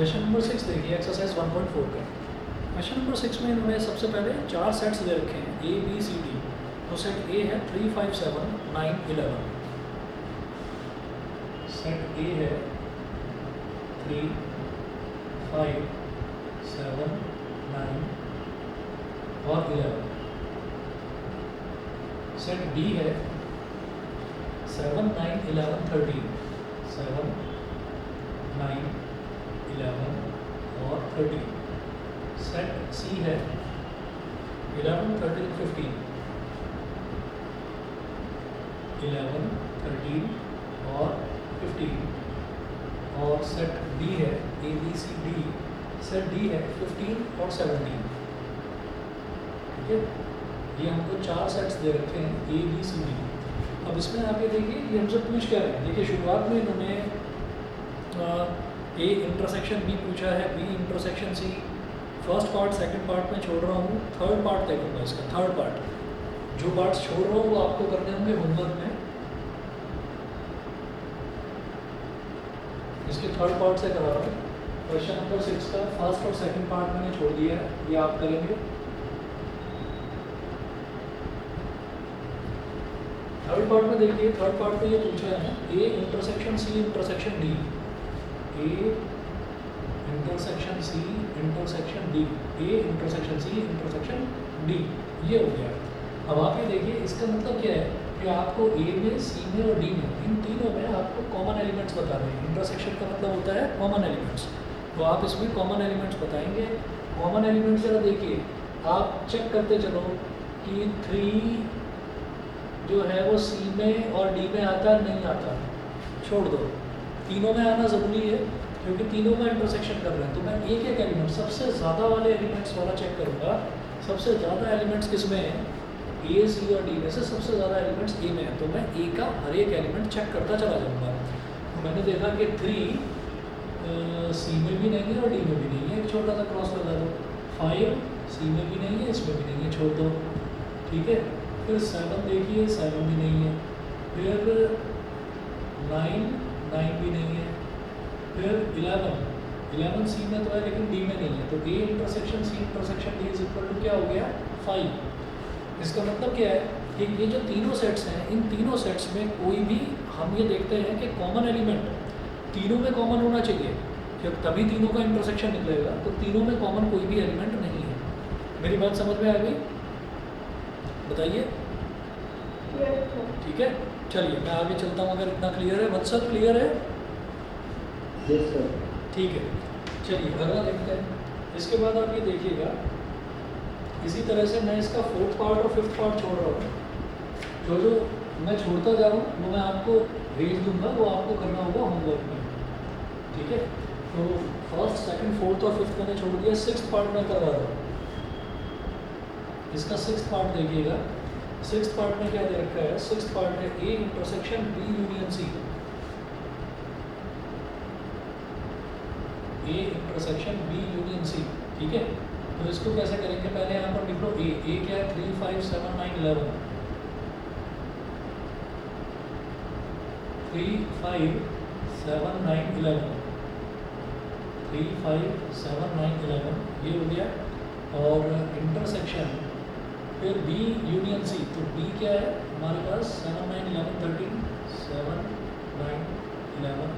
Question number 6 देखिए exercise 1.4 का। Question number 6 में इन्होंने सबसे पहले 4 सेट्स दे रखे हैं ए बी सी डी। तो सेट ए है 3 5 7 9 11। सेट ए है 3 5 7 9 और 11। सेट बी है 7 9 11 13। 7 9 11 और 13। सेट सी है 11 13 15। 11 13 और 15। और सेट डी है A B C D. Set D है 15 और 17। ठीक है, ये हमको 4 सेट्स दे रखे हैं ए बी सी डी। अब इसमें आप ये देखिए ये हमसे पूछ क्या रहे हैं। देखिए शुरुआत में इन्होंने ए इंटरसेक्शन बी पूछा है, B intersection C. First part second part में छोड़ रहा हूँ, थर्ड पार्ट देखूंगा इसका। थर्ड पार्ट जो पार्ट्स छोड़ रहा हूँ वो आपको करने होंगे होमवर्क में। इसके थर्ड पार्ट से करा रहा हूँ। क्वेश्चन नंबर 6 का फर्स्ट और सेकंड पार्ट मैंने छोड़ दिया है, ये आप करेंगे। थर्ड पार्ट में देखिए, थर्ड पार्ट में ये पूछा है A intersection C intersection D. A intersection C intersection D. A intersection C intersection D, ये हो गया। अब आप ये देखिए इसका मतलब क्या है कि आपको ए में, सी में और डी में, इन तीनों में आपको कॉमन एलिमेंट्स बता रहे हैं। इंटरसेक्शन का मतलब होता है कॉमन एलिमेंट्स। तो आप इसमें कॉमन एलिमेंट्स बताएंगे। कॉमन एलिमेंट्स जरा देखिए, आप चेक करते चलो कि 3 जो है वो सी में और डी में आता है नहीं आता, छोड़ दो। तीनों में आना ज़रूरी है क्योंकि तीनों का इंटरसेक्शन कर रहे हैं। तो मैं एक एक एलिमेंट, सबसे ज़्यादा वाले एलिमेंट्स वाला चेक करूँगा। सबसे ज़्यादा एलिमेंट्स किस में है, ए सी और डी में से सबसे ज़्यादा एलिमेंट्स ए में है। तो मैं ए का हर एक एलिमेंट चेक करता चला जाऊँगा। तो मैंने देखा कि 3 सी में भी नहीं है और डी में भी नहीं है, एक छोटा सा क्रॉस लगा दो। 5 सी में भी नहीं है, इसमें भी नहीं है, छोड़ दो। ठीक है, फिर 7 देखिए, 7 भी नहीं है। फिर 9 भी नहीं है। फिर 11 सी में तो है लेकिन डी में नहीं है। तो A intersection C intersection D is equal to क्या हो गया, 5। इसका मतलब क्या है कि ये जो तीनों सेट्स हैं, इन तीनों सेट्स में कोई भी, हम ये देखते हैं कि कॉमन एलिमेंट तीनों में कॉमन होना चाहिए, क्योंकि तभी तीनों का इंटरसेक्शन निकलेगा। तो तीनों में कॉमन कोई भी एलिमेंट नहीं है। मेरी बात समझ में आ गई? बताइए। ठीक है, चलिए मैं आगे चलता हूँ। अगर इतना क्लियर है, वत्सल क्लियर है? Yes sir. ठीक है, चलिए अगला देखते हैं। इसके बाद आप ये देखिएगा, इसी तरह से मैं इसका फोर्थ पार्ट और फिफ्थ पार्ट छोड़ रहा हूँ। जो मैं छोड़ता जा रहा हूँ वो मैं आपको भेज दूंगा, वो आपको करना होगा होमवर्क में। ठीक है, तो फर्स्ट सेकंड फोर्थ और फिफ्थ मैंने छोड़ दिया, सिक्स्थ पार्ट में करवा रहा हूँ। इसका सिक्स्थ पार्ट देखिएगा। सिक्स्थ पार्ट में क्या दे रखा है, सिक्स्थ पार्ट है A intersection B union C. A intersection B union C. ठीक है, तो इसको कैसे करेंगे, पहले यहाँ पर लिख लो ए क्या है, 3 5 7 9 11। 3 5 7 9 11। 3 5 7 9 11 ये हो गया। और इंटरसेक्शन फिर बी यूनियन सी। तो बी क्या है हमारे पास, 7 9 11 13। 7 9 11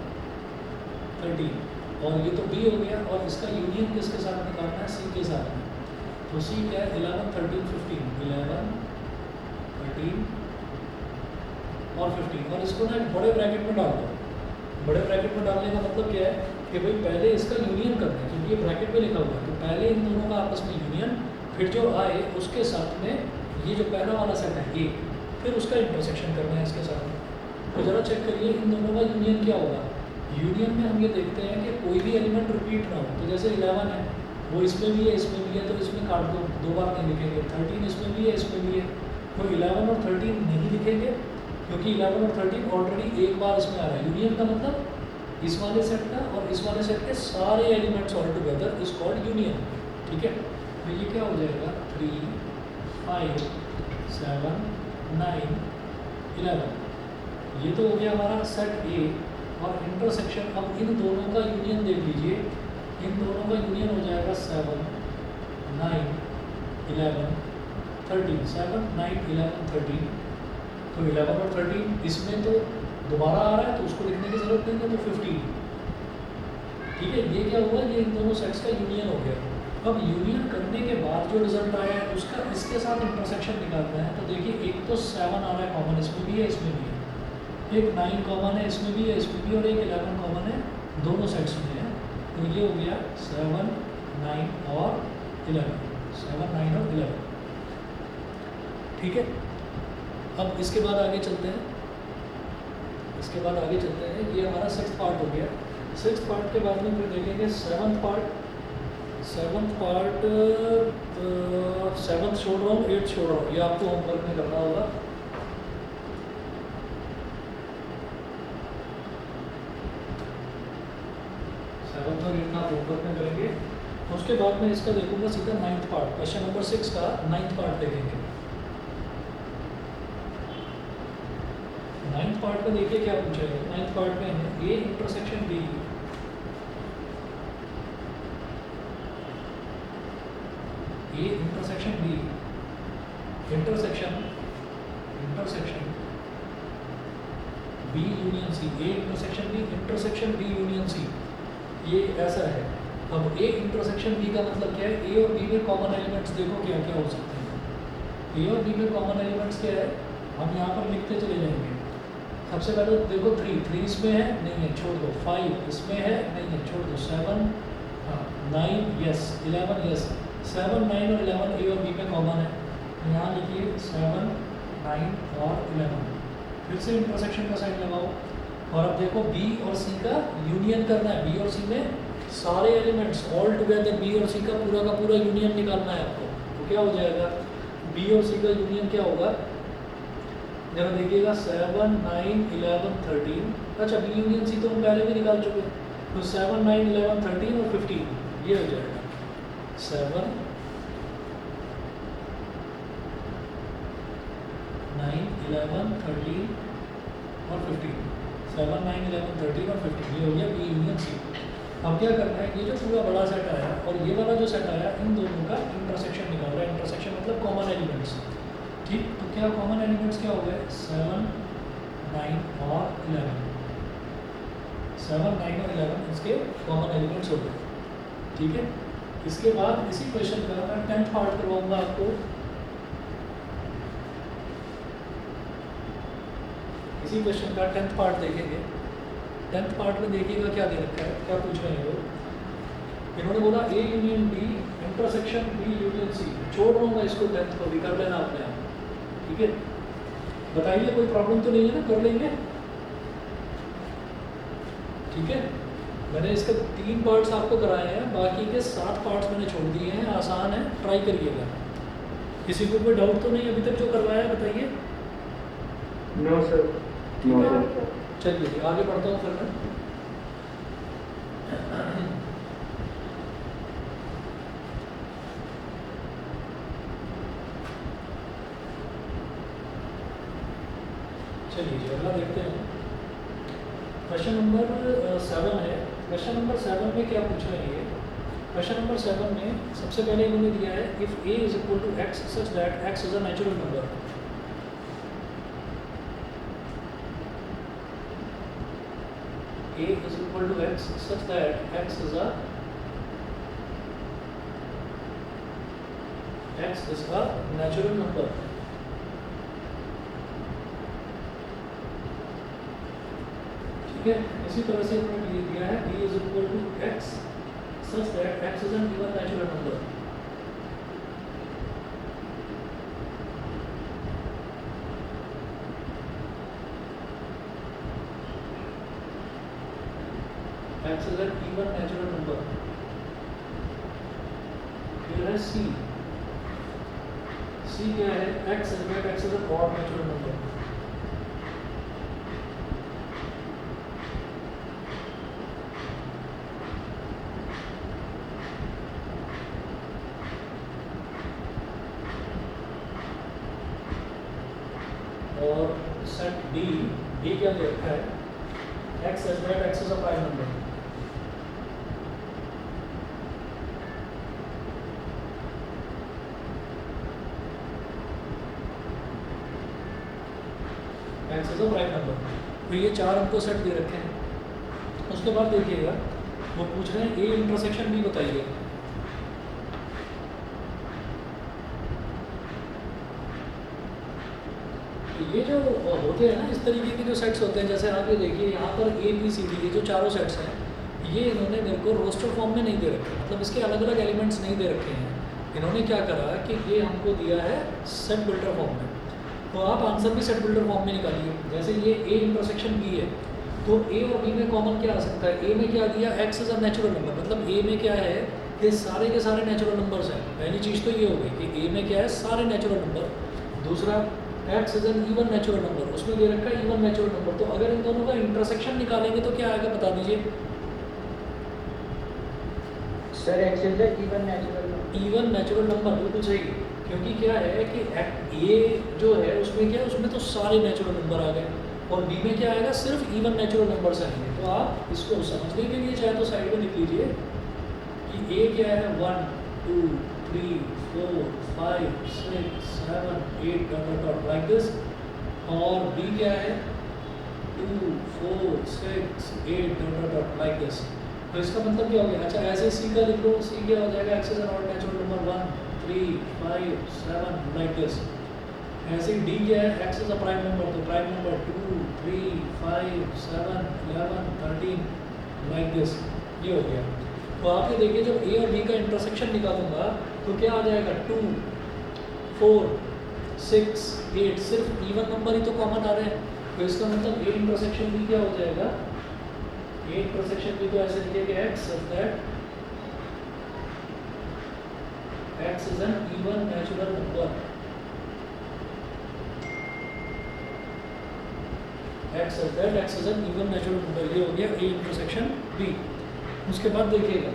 13। और ये तो बी हो गया। और इसका यूनियन किसके साथ निकालना है, सी के साथ में। तो सी क्या है, 11 13 15। 11 13 और 15। और इसको ना एक बड़े ब्रैकेट में डाल दो। बड़े ब्रैकेट में डालने का मतलब क्या है कि भाई पहले इसका यूनियन करना है, क्योंकि ये ब्रैकेट में लिखा हुआ है। तो पहले इन दोनों का आपस में यूनियन, फिर जो आए उसके साथ में ये जो पहला वाला सेट है ए, फिर उसका इंटरसेक्शन करना है इसके साथ में। तो ज़रा चेक करिए इन दोनों का यूनियन क्या होगा। यूनियन में हम ये देखते हैं कि कोई भी एलिमेंट रिपीट ना हो। तो जैसे 11 है, वो इसमें भी है इसमें भी है, तो इसमें काट दो, 2 बार नहीं लिखेंगे। 13 इसमें भी है इसमें भी है, तो 11 और 13 नहीं लिखेंगे, क्योंकि 11 और 13 ऑलरेडी एक बार इसमें आ रहा है। यूनियन का मतलब इस वाले सेट का और इस वाले सेट के सारे elements all together is called union. ठीक है, तो ये क्या हो जाएगा, 3 5 7 9 11। ये तो हो गया हमारा सेट ए। और इंटरसेक्शन, अब इन दोनों का यूनियन देख लीजिए। इन दोनों का यूनियन हो जाएगा 7, 9, 11, 13, 7, 9, 11, 13। तो 11 और 13 इसमें तो दोबारा आ रहा है तो उसको लिखने की जरूरत नहीं है, तो 15। ठीक है, ये क्या हुआ, ये इन दोनों सेट्स का यूनियन हो गया। अब यूनियन करने के बाद जो रिजल्ट आया है उसका इसके साथ इंटरसेक्शन निकालना है। तो देखिए, एक तो 7 आ रहा है कॉमन, इसमें भी है इसमें भी है, एक 9 कॉमन है इसमें भी है इसमें भी, और एक 11 कॉमन है दोनों सेट्स में है। तो ये हो गया 7, 9 और 11, 7, 9 और 11। ठीक है, अब इसके बाद आगे चलते हैं, ये हमारा 6th पार्ट हो गया। 6th पार्ट के बाद में फिर देखेंगे 7th पार्ट। 7th छोड़ रहा हूँ, 8th छोड़ रहा हूँ, ये आपको होमवर्क में करना होगा। सेवंथ और 8th आप होमवर्क में करेंगे। उसके बाद में इसका देखूंगा सीधा 9th पार्ट, क्वेश्चन नंबर 6 का 9th पार्ट देखेंगे। 9th पार्ट में देखिए क्या पूछा है। 9th पार्ट में है A intersection B, A intersection B, intersection B union C, A intersection B, intersection B union C, ये ऐसा है। अब A इंटरसेक्शन B का मतलब क्या है, A और B में कॉमन एलिमेंट्स देखो क्या क्या हो सकते हैं। A और B में कॉमन एलिमेंट्स क्या है, हम यहाँ पर लिखते चले जाएंगे। सबसे पहले देखो 3 इसमें है, नहीं है, छोड़ दो। 5 इसमें है, नहीं है, छोड़ दो। 7, हाँ, 9 यस, 11 यस। 7, 9 और 11 A और B में कॉमन है। यहाँ लिखिए 7, 9 और 11। फिर से इंटरसेक्शन का साइन लगाओ, और अब देखो B और C का यूनियन करना है। B और C में सारे एलिमेंट्स ऑल टुगेदर B और C का पूरा यूनियन निकालना है आपको। तो क्या हो जाएगा, B और C का यूनियन क्या होगा, जरा देखिएगा 7, 9, 11, 13। अच्छा, B यूनियन C तो हम पहले भी निकाल चुके हैं, तो 7, 9, 11, 13 और 15 ये हो जाएगा। 7, 9, 11, 13 और 15, 7, 9, 11, 13 और 15 ये हो गया B यूनियन C। अब क्या करना है, ये जो पूरा बड़ा सेट आया और ये वाला जो सेट आया, इन दोनों का इंटरसेक्शन निकाल रहा है। इंटरसेक्शन मतलब कॉमन एलिमेंट्स। ठीक, तो क्या कॉमन एलिमेंट्स क्या हो गए, 7, 9 और 11, 7, 9 और 11 इसके कॉमन एलिमेंट्स हो गए। ठीक है, इसके बाद इसी क्वेश्चन का मैं 10th पार्ट करवाऊंगा आपको। इसी क्वेश्चन का 10th पार्ट देखेंगे। 10th पार्ट में देखिएगा क्या दे रखा है, क्या पूछ रहे हैं लोग। इन्होंने बोला A union B intersection B union C। छोड़ रहा हूँ मैं इसको, 10th को भी कर लेना अपने आप। ठीक है, बताइए कोई प्रॉब्लम तो नहीं है ना, कर लेंगे। ठीक है, मैंने इसके 3 पार्ट्स आपको कराए हैं, बाकी के 7 पार्ट्स मैंने छोड़ दिए हैं। आसान है, ट्राई करिएगा। किसी को कोई डाउट तो नहीं अभी तक जो करवाया है, बताइए। No sir. ठीक है, चलिए आगे बढ़ता हूँ फिर मैं। चलिए अगला देखते हैं। क्वेश्चन नंबर 7 है। क्वेश्चन नंबर 7 में क्या पूछ रहे हैं ये, क्वेश्चन नंबर 7 में सबसे पहले इन्होंने दिया है if A is equal to x such that x is a natural number. A is equal to x such that x is a natural number। ठीक है, इसी तरह से इन्होंने दिया है B is equal to x such that x is an even natural number। x is an even natural number। फिर है C क्या है, x is that x is an odd natural number। और सेट D क्या दे रखा है, x is that x is a prime number। X is a prime number. तो ये 4 हमको सेट दे रखे हैं। उसके बाद देखिएगा वो पूछ रहे हैं ए इंटरसेक्शन बी बताइए। तो ये जो होते हैं ना इस तरीके के जो सेट्स होते हैं, जैसे आप ये देखिए यहाँ पर ए बी सी डी ये जो चारों सेट्स हैं ये इन्होंने मेरे को रोस्टर फॉर्म में नहीं दे रखे, मतलब इसके अलग अलग एलिमेंट्स नहीं दे रखे हैं। इन्होंने क्या करा कि ये हमको दिया है सेट बिल्डर फॉर्म में, तो आप आंसर भी सेट बिल्डर फॉर्म में निकालिए। जैसे ये ए इंटरसेक्शन बी है तो ए और बी में कॉमन क्या आ सकता है, ए में क्या दिया x is a natural number, मतलब ए में क्या है ये सारे के सारे नेचुरल नंबर्स हैं। पहली चीज़ तो ये हो गई कि ए में क्या है सारे नेचुरल नंबर। दूसरा x is an even natural number, उसमें दे रखा है इवन नेचुरल नंबर। तो अगर इन दोनों का इंटरसेक्शन निकालेंगे तो क्या आएगा बता दीजिए। Sir x is even natural number. Even natural number बिल्कुल सही, क्योंकि क्या है कि ए जो है उसमें क्या है उसमें तो सारे नेचुरल नंबर आ गए और बी में क्या आएगा सिर्फ इवन नेचुरल नंबर्स आएंगे। तो आप इसको समझने के लिए चाहे तो साइड में लिख लीजिए कि ए क्या है 1 2 3 4 5 6 7 8 डॉट लाइक दिस, और बी क्या है 2 4 6 8 डॉट लाइक दिस। तो इसका मतलब क्या हो गया, अच्छा ऐसे सी का लिख लो, सी क्या हो जाएगा x is N odd natural number 1 3 5 7 like this. ऐसे डी क्या है x is a prime number, तो प्राइम नंबर 2 3 5 7 11 13 लाइक दिस, ये हो गया। तो आप ये देखिए जब ए और बी का इंटरसेक्शन निकालूंगा तो क्या आ जाएगा 2 4 6 8, सिर्फ इवन नंबर ही तो कॉमन आ रहे हैं। तो इसका मतलब ए इंटरसेक्शन बी क्या हो जाएगा, ए इंटरसेक्शन बी को ऐसे लिखिए कि x such that X is an even natural number, x such that X is an even natural number. ये हो गया ए इंटरसेक्शन बी। उसके बाद देखिएगा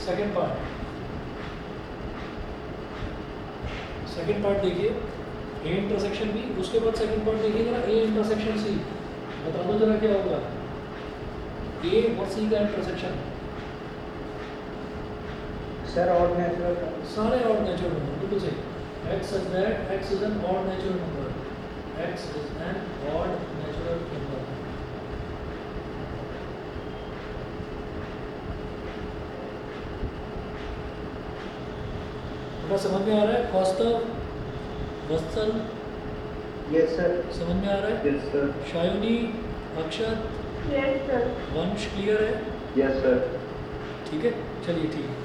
सेकंड पार्ट, सेकंड पार्ट देखिए ए इंटरसेक्शन बी। उसके बाद सेकंड पार्ट देखिएगा ए इंटरसेक्शन सी। बता दो जरा क्या होगा ए और सी का intersection. Sir odd natural number, सारे ऑड नेचुरल नंबर बिल्कुल सही। X such that X is N odd natural number, x is N odd natural number. बेटा समझ में आ रहा है कौस्तव, वत्सल, यस सर, समझ में आ रहा है? यस सर, शायुनी, अक्षत, यस सर, वंश क्लियर है? Yes sir. ठीक है चलिए ठीक है।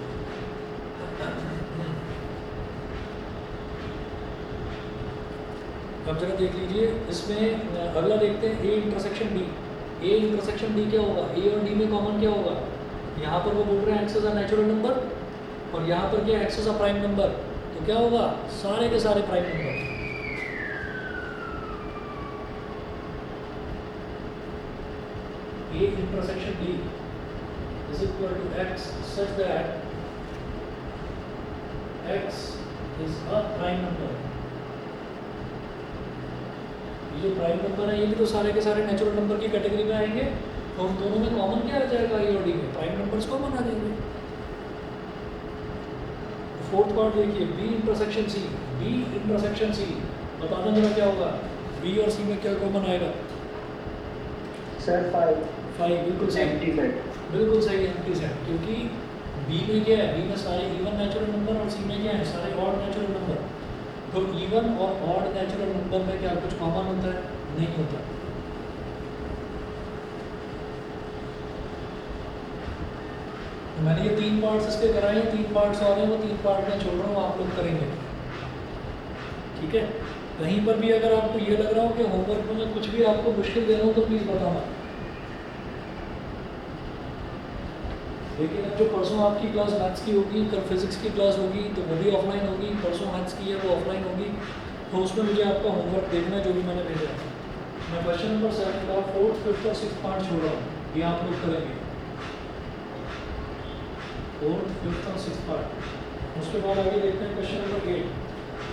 अब जरा देख लीजिए इसमें अगला देखते हैं A intersection D. A intersection D क्या होगा, ए और डी में कॉमन क्या होगा, यहाँ पर वो बोल रहे हैं x is a natural number और यहाँ पर क्या x is a prime number, तो क्या होगा सारे के सारे prime number. A intersection D is equal to x such that x is a prime number। ये जो प्राइम नंबर है ये भी तो सारे के सारे नेचुरल नंबर की कैटेगरी में आएंगे, तो उन दोनों में कॉमन क्या आ जाएगा ए और डी में, प्राइम नंबर्स कॉमन आ जाएंगे। फोर्थ पार्ट देखिए B intersection C. B intersection C बताना जरा क्या होगा, बी और सी में क्या कॉमन आएगा। सर 5 बिल्कुल सही, एम्प्टी सेट, बिल्कुल सही एम्प्टी सेट, क्योंकि बी में क्या है, बी में सारे इवन नेचुरल नंबर और सी में क्या है सारे ऑड नेचुरल नंबर। तो इवन और ऑड नेचुरल नंबर में क्या कुछ कॉमन होता है, नहीं होता। तो मैंने ये 3 पार्ट्स इसके कराए हैं, 3 पार्ट्स और हैं, वो 3 पार्ट में छोड़ रहा हूँ, आप लोग करेंगे ठीक है। कहीं पर भी अगर आपको ये लग रहा हो कि होमवर्क में कुछ भी आपको मुश्किल दे रहा हूँ तो प्लीज़ बताना। लेकिन अब जो परसों आपकी क्लास मैथ्स की होगी, कल फिजिक्स की क्लास होगी तो वो भी ऑफलाइन होगी, परसों मैथ्स की है वो ऑफलाइन होगी, तो उसमें मुझे आपका होमवर्क देखना है जो भी मैंने भेजा है। मैं क्वेश्चन नंबर 7 का 4th 5th और 6th पार्ट छोड़ रहा हूँ, ये आप लोग करेंगे 4th 5th और 6th पार्ट। उसके बाद आगे देखते हैं question number 8,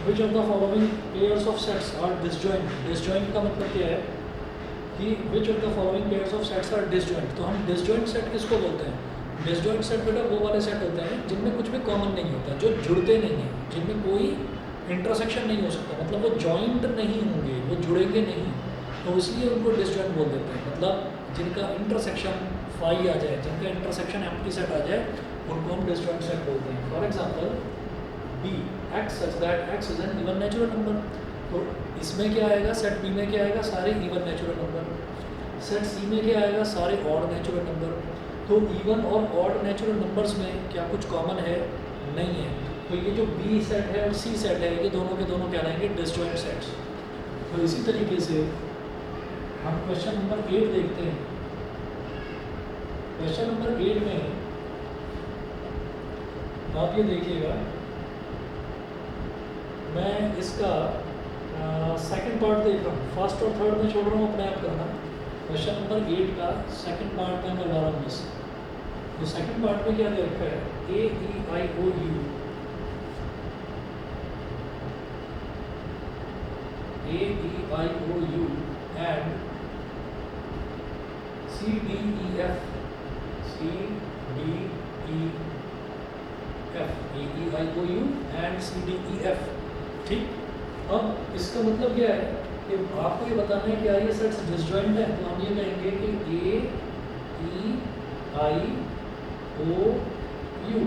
which of the following pairs of sets are disjoint. Disjoint का मतलब क्या है कि which of the following pairs of sets are disjoint. तो हम डिसजॉइंट सेट किसको बोलते हैं, डिसजॉइंट सेट बेटा वो वाले सेट होते हैं जिनमें कुछ भी कॉमन नहीं होता, जो जुड़ते नहीं हैं, जिनमें कोई इंटरसेक्शन नहीं हो सकता, मतलब वो जॉइंट नहीं होंगे, वो जुड़ेंगे नहीं। तो इसलिए उनको डिसजॉइंट बोल देते हैं, मतलब जिनका इंटरसेक्शन फाई आ जाए, जिनका इंटरसेक्शन एम्प्टी सेट आ जाए, उनको हम डिसजॉइंट सेट बोलते हैं। For example B X such that X is an even natural number, तो इसमें क्या आएगा, सेट बी में क्या आएगा, सारे इवन नेचुरल नंबर, सेट सी में क्या आएगा, सारे ऑड नेचुरल नंबर। तो इवन और ऑड नेचुरल नंबर्स में क्या कुछ कॉमन है, नहीं है। तो ये जो बी सेट है और सी सेट है, ये दोनों के दोनों क्या रहेंगे, डिसजॉइंट सेट्स। तो इसी तरीके से हम क्वेश्चन नंबर 8 देखते हैं। क्वेश्चन नंबर 8 में आप ये देखिएगा, मैं इसका सेकंड पार्ट देख रहा हूँ, फर्स्ट और थर्ड में छोड़ रहा हूँ, अपने आप करना। क्वेश्चन नंबर 8 का सेकंड पार्ट में मैं ला रहा हूँ मिस। तो सेकंड पार्ट में क्या दे रखा है, A E I O U, A E I O U and C D E F, C D E F, A E I O U and C D E F. ठीक, अब इसका मतलब क्या है कि आपको ये बताना है कि ये सेट्स डिसजॉइंट है। तो हम ये कहेंगे कि ए ई आई ओ यू,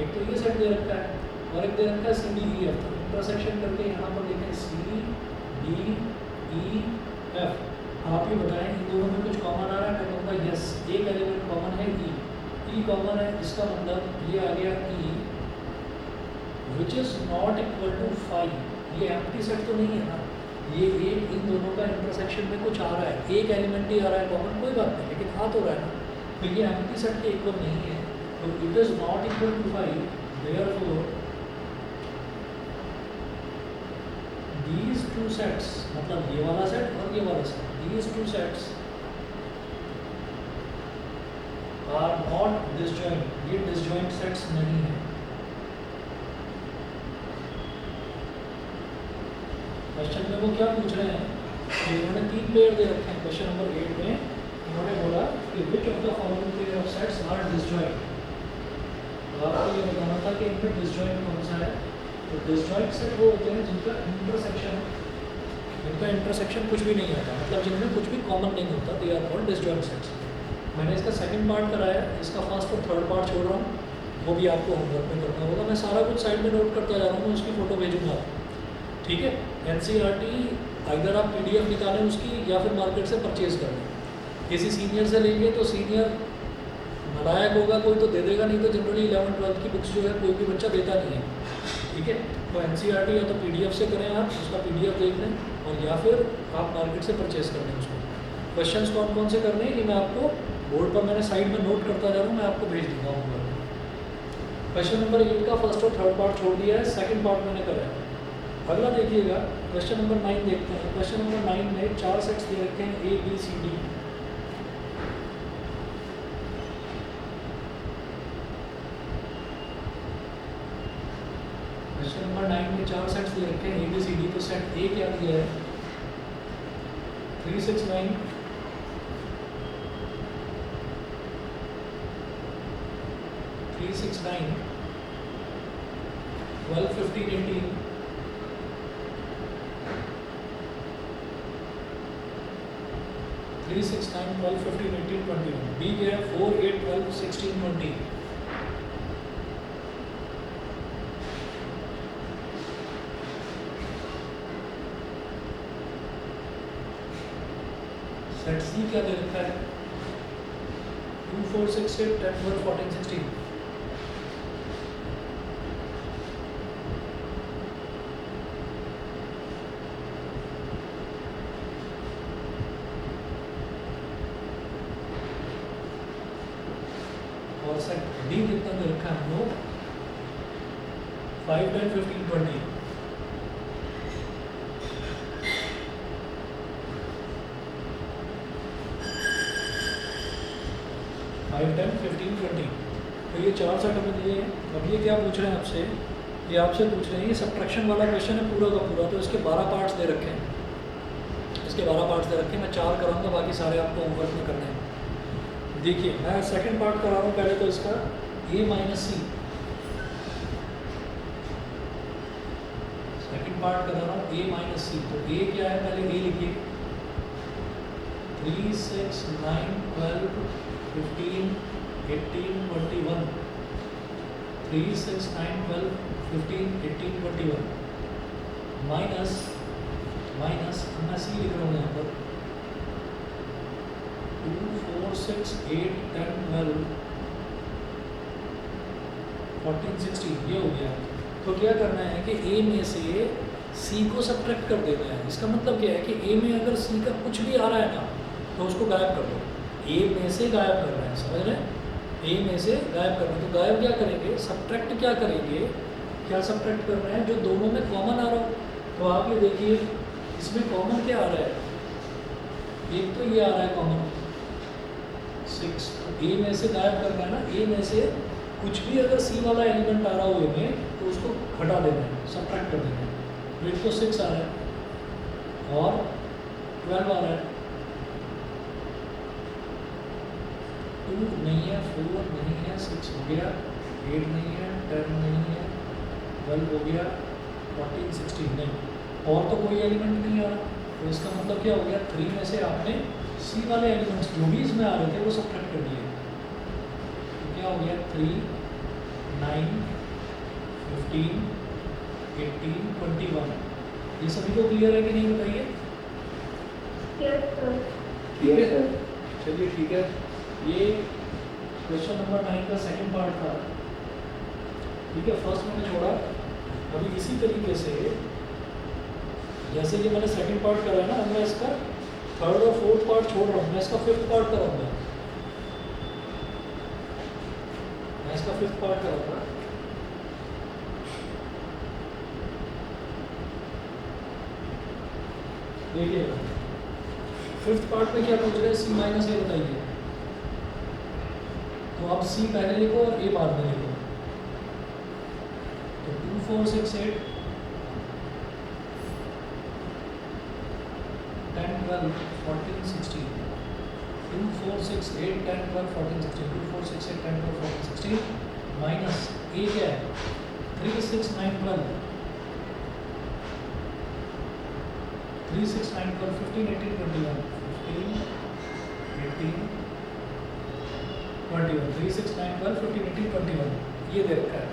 एक तो ये सेट दे रखा है और एक दे रखा है सी डी ई एफ। तो इंटरसेक्शन करके यहाँ पर देखें सी डी ई एफ। आप ये बताएं इन दोनों में कुछ कॉमन आ रहा है? मैं कहूँगा यस, एक एलिमेंट कॉमन है ई कॉमन है। इसका मतलब ये आ गया E which is not equal to 5। ये एम्प्टी सेट तो नहीं है ना, ये एक इन दोनों का इंटरसेक्शन में कुछ आ रहा है, एक एलिमेंट ही आ रहा है कॉमन, कोई बात नहीं, लेकिन आ तो रहा है ना। तो ये एम्प्टी सेट के इक्वल नहीं है, तो it is not equal to 5। Therefore these two sets, मतलब ये वाला सेट और ये वाला set, these two sets are not disjoint, ये disjoint sets नहीं है। क्वेश्चन में वो क्या पूछ रहे हैं कि इन्होंने 3 पेयर दे रखे हैं। क्वेश्चन नंबर 8 में इन्होंने बोला कि which of the following pair of sets are disjoint. तो आपको ये बताना था कि इनमें डिसजॉइंट कौन सा है। तो डिसजॉइंट सेट वो होते हैं जिनका इंटरसेक्शन कुछ भी नहीं होता, मतलब जिनमें कुछ भी कॉमन नहीं होता, they are called disjoint sets. मैंने इसका सेकंड पार्ट कराया, इसका फर्स्ट और थर्ड पार्ट छोड़ रहा हूँ, वो भी आपको होमवर्क में करना होगा। मैं सारा कुछ साइड में नोट करता जा रहा हूँ, उसकी फ़ोटो भेजूँगा, ठीक है। NCERT अगर आप PDF निकालें उसकी या फिर मार्केट से परचेज़ कर लें। किसी सीनियर से लेंगे तो सीनियर नालायक होगा कोई तो दे देगा, नहीं तो जनरली 11th-12th की बुक्स जो है कोई भी बच्चा देता नहीं है, ठीक है। तो NCERT या तो PDF से करें आप, उसका PDF देख लें, और या फिर आप मार्केट से परचेज़ कर लें उसको। क्वेश्चंस कौन कौन से करने हैं ये मैं आपको बोर्ड पर मैंने साइड में नोट करता जा रहा हूँ, मैं आपको भेज दूँगा होमवर्क। क्वेश्चन नंबर 8 का फर्स्ट और थर्ड पार्ट छोड़ दिया है, सेकंड पार्ट मैंने कराया। अगला देखिएगा, क्वेश्चन नंबर 9 देखते हैं। क्वेश्चन नंबर 9 में 4 सेट्स दे रखे हैं A B C D। Question number 9 में 4 सेट्स दे रखे हैं A B C D। तो सेट A क्या दिया है, 3 6 9, 3 6 9, 12 15 18, 3 6 9 12 15 18 21। बी क्या है, 4 8 12 16 20। सेट सी क्या दे रखा है, 2 4 6 8 10 12 14 16। और सेट डी कितना दे रखा है हम लोग, 5 10 15 20। 5 10 15 20। तो ये 4 सेट हमें दिए हैं। अब ये क्या पूछ रहे हैं आपसे, ये आपसे पूछ रहे हैं, ये सब्ट्रैक्शन वाला क्वेश्चन है पूरा का पूरा। तो इसके 12 पार्ट्स दे रखे हैं, इसके 12 पार्ट्स दे रखे हैं। मैं 4 कराऊंगा, बाकी सारे आपको होमवर्क में करने हैं। देखिए मैं सेकंड पार्ट करा रहा हूँ पहले, तो इसका A minus C, second part करा रहा हूँ A माइनस सी। तो A क्या है, पहले A लिखिए, 3, 6, 9, 12, 15, 18, 21. 3, 6, 9, 12, 15, 18, 21 माइनस मैं सी लिख रहा हूँ यहाँ पर 2, 4, 6, 8, 10, 12, 14, 16 ये हो गया। तो क्या करना है कि ए में से सी को सब्ट्रैक्ट कर देना है। इसका मतलब क्या है कि ए में अगर सी का कुछ भी आ रहा है ना तो उसको गायब कर दो। ए में से गायब करना है, समझ रहे हैं? ए में से गायब करना है। तो गायब क्या करेंगे, सब्ट्रैक्ट क्या करेंगे, क्या सब्ट्रैक्ट करना है जो दोनों में कॉमन आ रहा हो। तो आप ये देखिए इसमें कॉमन क्या आ रहा है, एक तो ये आ रहा है कॉमन 6। तो ए में से गायब करना है ना, ए में से कुछ भी अगर सी वाला एलिमेंट आ रहा हो ए में तो उसको हटा देना है, सब्ट्रैक्ट कर देना है। तो एक तो 6 आ रहा है और 12 आ रहा है, 2 नहीं है, 4 नहीं है, 6 हो गया, 8 नहीं है, 10 नहीं है, 12 हो गया, 14, 16 नहीं, और तो कोई एलिमेंट नहीं आ रहा। तो इसका मतलब क्या हो गया, 3 में से आपने सी वाले एलिमेंट्स जो भी इसमें आ रहे थे वो सब्ट्रैक्ट कर दिए। तो क्या हो गया, 3, 9, 15, 18, 21। ये सभी को क्लियर है कि नहीं बताइए? Yes, sir. चलिए ठीक है। ये क्वेश्चन नंबर 9 का सेकंड पार्ट था। ठीक है, फर्स्ट मैंने छोड़ा। अभी इसी तरीके से जैसे ये मैंने सेकंड पार्ट करा है ना, अब मैं इसका थर्ड और फोर्थ पार्ट छोड़ रहा हूँ, मैं इसका फिफ्थ पार्ट कराऊंगा। मैं इसका फिफ्थ पार्ट कराऊंगा। देखिएगा फिफ्थ पार्ट में क्या पूछ रहे हैं, सी माइनस ए बताइए। तो आप सी पहले लिखो और ए बाद में लिखो। तो 2, 4, 6, 8, 10, 12, 14, 16, 2, 4, 6, 8, 10, 12, 14, 16, 2, 4, 6, 8, 10, 12, 14, 16 माइनस ए क्या है, 3, 6, 9, 12, 3, 6, 9, 12, 15, 18, 21, 15, 18, 21, 3, 6, 9, 12, 15, 18, 21 ये दे रखा है।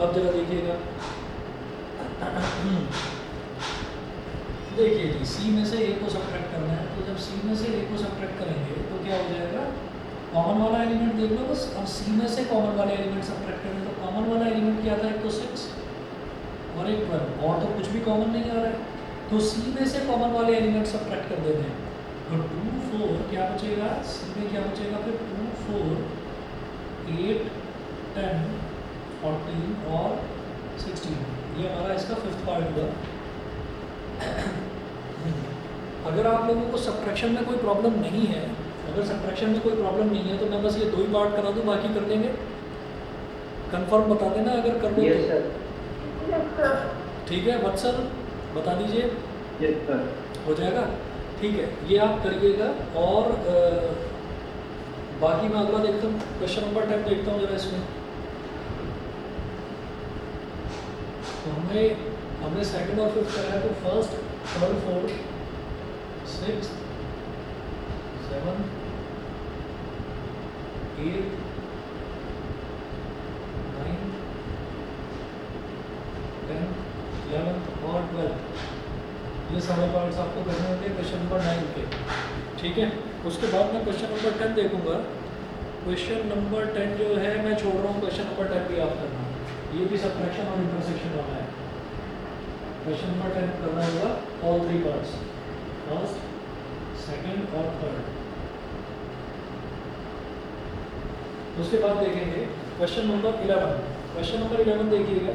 अब जरा देखिएगा, देखिए जी सी में से ए को सब्ट्रैक्ट करना है। तो जब सी में से ए को सब्ट्रैक्ट करेंगे तो क्या हो जाएगा, कॉमन वाला एलिमेंट देख लो बस। अब सी में से कॉमन वाले एलिमेंट सब्ट्रैक्ट करें तो कॉमन वाला एलिमेंट क्या था, एक तो 6 और एक 12, और तो कुछ भी कॉमन नहीं आ रहा है। तो सी में से कॉमन वाले एलिमेंट सब्ट्रैक्ट कर देते हैं। तो 2, 4 क्या बचेगा, सी में क्या बचेगा फिर, 2, 4, 8, 10, 14 और 16। ये हमारा इसका फिफ्थ पार्ट हुआ। अगर आप लोगों को सब्ट्रैक्शन में कोई प्रॉब्लम नहीं है, अगर सब्ट्रैक्शन में कोई प्रॉब्लम नहीं है तो मैं बस ये 2 ही पार्ट करा दूँ, बाकी कर देंगे। कंफर्म बता देना अगर कर दो Yes, तो। sir. ठीक है वत्सल, बता दीजिए। Yes, sir. हो जाएगा, ठीक है, ये आप करिएगा। और बाकी मैं अगला देखता हूँ, क्वेश्चन नंबर 10 देखता हूँ जरा इसमें। तो हमने सेकंड और फिफ्थ करा है। तो फर्स्ट, थर्ड, फोर्थ, सिक्स, 7, 8, 9, 10, 11 और 12 ये सारे पार्ट्स आपको करने होंगे क्वेश्चन नंबर 9 के। ठीक है, उसके बाद मैं क्वेश्चन नंबर 10 देखूंगा। क्वेश्चन नंबर 10 जो है मैं छोड़ रहा हूँ, क्वेश्चन नंबर 10 भी आप करना। ये भी सब्ट्रैक्शन और इंटरसेक्शन वाला है। क्वेश्चन नंबर 10 करना होगा ऑल 3 पार्ट्स, फर्स्ट, सेकंड और थर्ड। उसके बाद देखेंगे क्वेश्चन नंबर 11। क्वेश्चन नंबर 11 देखिएगा।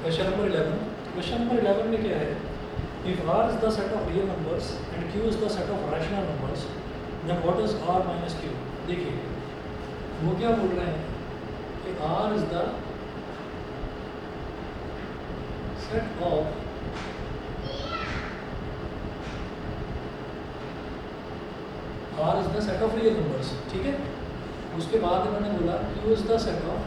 Question number 11। क्वेश्चन नंबर 11 में क्या है, if r is the set of real numbers and q is the set of rational numbers, then what is r minus q? देखिए वो क्या बोल रहे हैं कि r is the set of r is the set of real numbers, ठीक है। उसके बाद इन्होंने बोला q is the set of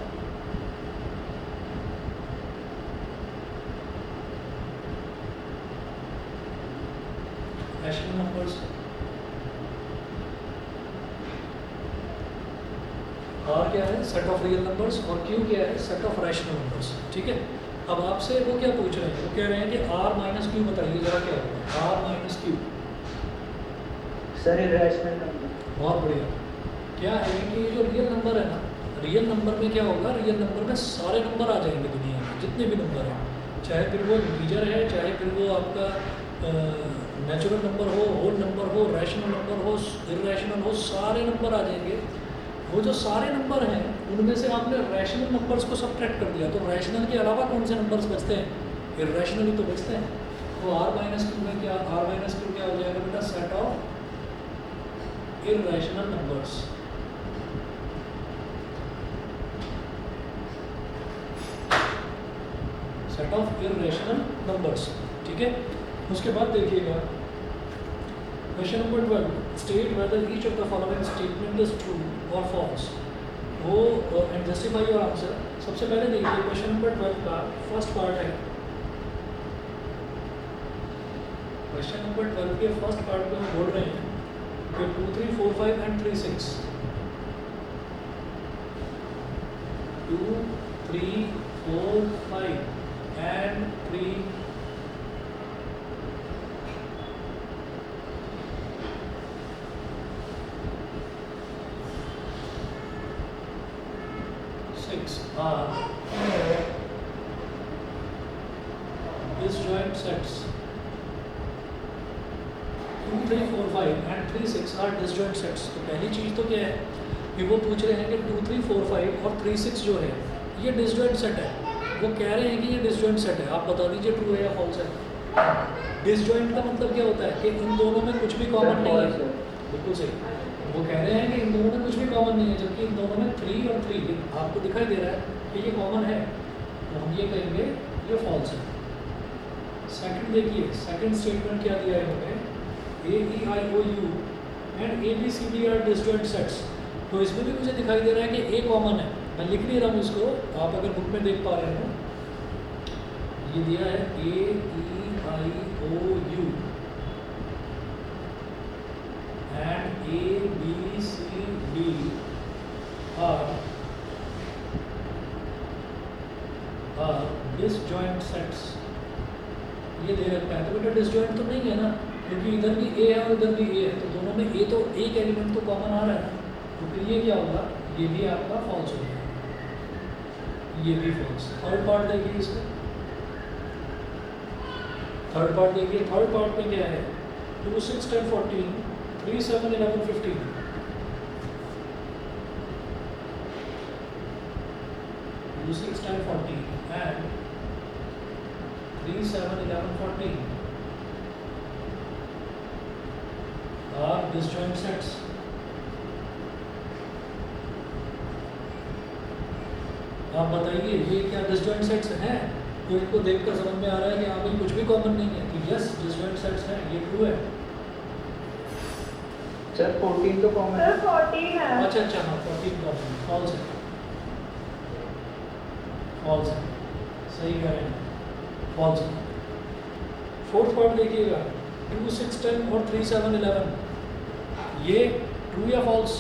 rational numbers। r क्या है, सेट ऑफ रियल नंबर्स, और q क्या है, सेट ऑफ रैशनल नंबर्स, ठीक है। अब आपसे वो क्या पूछ रहे हैं, वो कह रहे हैं कि r माइनस क्यू बताइए जरा क्या होगा, r minus Q. Sir irrational number. बहुत बढ़िया। क्या है कि जो रियल नंबर है ना, रियल नंबर में क्या होगा, रियल नंबर में सारे नंबर आ जाएंगे दुनिया में जितने भी नंबर हैं, चाहे फिर वो इंटीजर है, चाहे फिर वो आपका नेचुरल नंबर हो, होल नंबर हो, रैशनल नंबर हो, इरेशनल हो, सारे नंबर आ जाएंगे। वो जो सारे नंबर हैं उनमें से आपने रैशनल नंबर्स को सबट्रैक्ट कर दिया, तो रैशनल के अलावा कौन से नंबर्स बचते हैं, इरेशनल ही तो बचते हैं। तो r माइनस क्यू में क्या, r माइनस क्यू क्या हो जाएगा बेटा, set of irrational numbers। Set of irrational numbers, ठीक है। उसके बाद देखिएगा question number 12, state whether each of the following statement is true और फॉल्स। वो एंड जस्टिफाई योर आंसर। सबसे पहले देखिए क्वेश्चन नंबर 12 का फर्स्ट पार्ट है। क्वेश्चन नंबर 12 के फर्स्ट पार्ट में हम बोल रहे हैं 2, 3, 4, 5 and 3, 6। 2, 3, 4, 5 and 3, 6 are disjoint sets। 2, 3, 4, 5 and 3, 6 are disjoint sets। तो पहली चीज़ तो क्या है कि वो पूछ रहे हैं कि 2, 3, 4, 5 और 3, 6 जो है ये disjoint set है। वो कह रहे हैं कि ये disjoint set है, आप बता दीजिए ट्रू है या फॉल्स है। disjoint का मतलब क्या होता है कि इन दोनों में कुछ भी कॉमन नहीं है। बिल्कुल सही। वो कह रहे हैं कि इन दोनों में कुछ भी कॉमन नहीं है, जबकि इन दोनों में 3 और 3 आपको दिखाई दे रहा है कि ये कॉमन है, तो हम ये कहेंगे ये फॉल्स है। सेकंड देखिए, सेकंड स्टेटमेंट क्या दिया है इन्होंने, A, E, I, O, U and A, B, C, D are disjoint sets। तो इसमें भी मुझे दिखाई दे रहा है कि A कॉमन है। मैं लिख नहीं रहा हूँ इसको, आप अगर बुक में देख पा रहे हो, ये दिया है A, E, I, O, U and A, B, C, D are disjoint sets। ये दे रखा है, तो बेटा डिसजॉइंट तो नहीं है ना, क्योंकि इधर भी ए है और इधर भी ए है, तो दोनों में ए तो एक एलिमेंट तो कॉमन आ रहा है ना, तो फिर ये क्या होगा, ये भी आपका फॉल्स हो गया, ये भी फॉल्स। थर्ड पार्ट देखिए इसका, थर्ड पार्ट देखिए, थर्ड पार्ट में क्या है, 2, 6, 10, 14, 3, 7, 11, 15। 2, 6, 10, 14 and 3, 7, 11, 14 are disjoint sets। आप बताइए ये क्या डिसजॉइंट सेट्स हैं? तो इनको देखकर समझ में आ रहा है कि हाँ भाई कुछ भी कॉमन नहीं है, तो यस डिसजॉइंट सेट्स हैं, ये ट्रू है। सर 14 तो कॉमन है। सर 14 है। अच्छा अच्छा, हाँ 14 कॉमन, फॉल्स है, फॉल्स है, सही कह रहे हैं, फॉल्स है। फोर्थ पार्ट देखिएगा, 2, 6, 10 और 3, 7, 11, ये ट्रू या फॉल्स?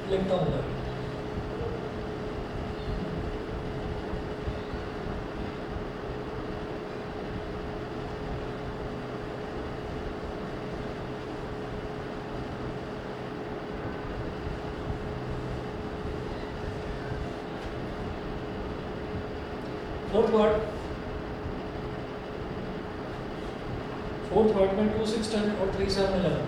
लिखता हूँ मैं, फोर्थ पार्ट में 2, 6, 10 और 3, 7, 11,